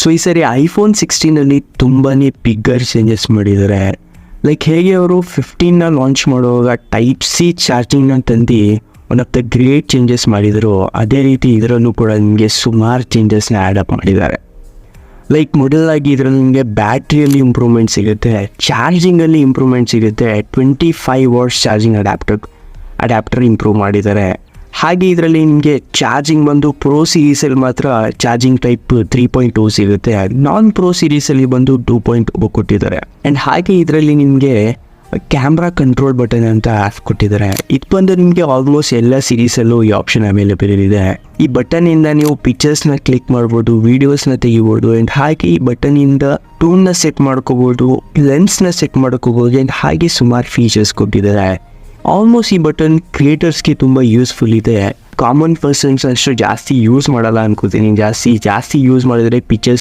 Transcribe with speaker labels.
Speaker 1: So ಈ ಸರಿ iPhone 16 ತುಂಬಾ ಬಿಗ್ಗರ್ ಚೇಂಜಸ್ ಮಾಡಿದ್ದಾರೆ. ಲೈಕ್ ಹೇಗೆ ಅವರು 15 ಲಾಂಚ್ ಮಾಡುವಾಗ ಟೈಪ್ ಸಿ ಚಾರ್ಜಿಂಗ್ನ ತಂದು one of the great changes ಮಾಡಿದರು, ಅದೇ ರೀತಿ ಇದರಲ್ಲೂ ಕೂಡ ನಿಮಗೆ ಸುಮಾರು ಚೇಂಜಸ್ನ ಆ್ಯಡಪ್ ಮಾಡಿದ್ದಾರೆ. ಲೈಕ್ ಮೊದಲಾಗಿ ಇದರಲ್ಲಿ ನಿಮಗೆ ಬ್ಯಾಟ್ರಿಯಲ್ಲಿ ಇಂಪ್ರೂವ್ಮೆಂಟ್ ಸಿಗುತ್ತೆ, ಚಾರ್ಜಿಂಗಲ್ಲಿ ಇಂಪ್ರೂವ್ಮೆಂಟ್ ಸಿಗುತ್ತೆ, 25 ವಾಟ್ಸ್ ಚಾರ್ಜಿಂಗ್ ಅಡ್ಯಾಪ್ಟರ್ ಇಂಪ್ರೂವ್ ಮಾಡಿದ್ದಾರೆ. ಹಾಗೆ ಇದರಲ್ಲಿ ನಿಮಗೆ ಚಾರ್ಜಿಂಗ್ ಬಂದು ಪ್ರೋ ಸೀರೀಸಲ್ಲಿ ಮಾತ್ರ ಚಾರ್ಜಿಂಗ್ ಟೈಪ್ 3.2 ಸಿಗುತ್ತೆ, ನಾನ್ ಪ್ರೋ ಸೀರೀಸಲ್ಲಿ ಬಂದು 2.0 ಕೊಟ್ಟಿದ್ದಾರೆ. ಆ್ಯಂಡ್ ಹಾಗೆ ಇದರಲ್ಲಿ ನಿಮಗೆ ಕ್ಯಾಮ್ರಾ ಕಂಟ್ರೋಲ್ ಬಟನ್ ಅಂತ ಆ್ಯಪ್ ಕೊಟ್ಟಿದ್ದಾರೆ. ಇದು ಬಂದು ನಿಮಗೆ ಆಲ್ಮೋಸ್ಟ್ ಎಲ್ಲ ಸೀರೀಸಲ್ಲೂ ಈ ಆಪ್ಷನ್ ಅವೈಲೇಬಲ್ ಇದೆ. ಈ ಬಟನಿಂದ ನೀವು ಪಿಕ್ಚರ್ಸ್ನ ಕ್ಲಿಕ್ ಮಾಡ್ಬೋದು, ವೀಡಿಯೋಸ್ನ ತೆಗಿಬೋದು. ಆ್ಯಂಡ್ ಹಾಗೆ ಈ ಬಟನಿಂದ ಟೂನ್ನ ಸೆಟ್ ಮಾಡ್ಕೋಬೋದು, ಲೆನ್ಸ್ನ ಸೆಟ್ ಮಾಡ್ಕೋಬೋದು. ಆ್ಯಂಡ್ ಹಾಗೆ ಸುಮಾರು ಫೀಚರ್ಸ್ ಕೊಟ್ಟಿದ್ದಾರೆ. ಆಲ್ಮೋಸ್ಟ್ ಈ ಬಟನ್ ಕ್ರಿಯೇಟರ್ಸ್ಗೆ ತುಂಬ ಯೂಸ್ಫುಲ್ ಇದೆ. ಕಾಮನ್ ಪರ್ಸನ್ಸ್ ಅಷ್ಟು ಜಾಸ್ತಿ ಯೂಸ್ ಮಾಡಲ್ಲ ಅನ್ಕೋತೀನಿ. ಜಾಸ್ತಿ ಯೂಸ್ ಮಾಡಿದರೆ ಪಿಕ್ಚರ್ಸ್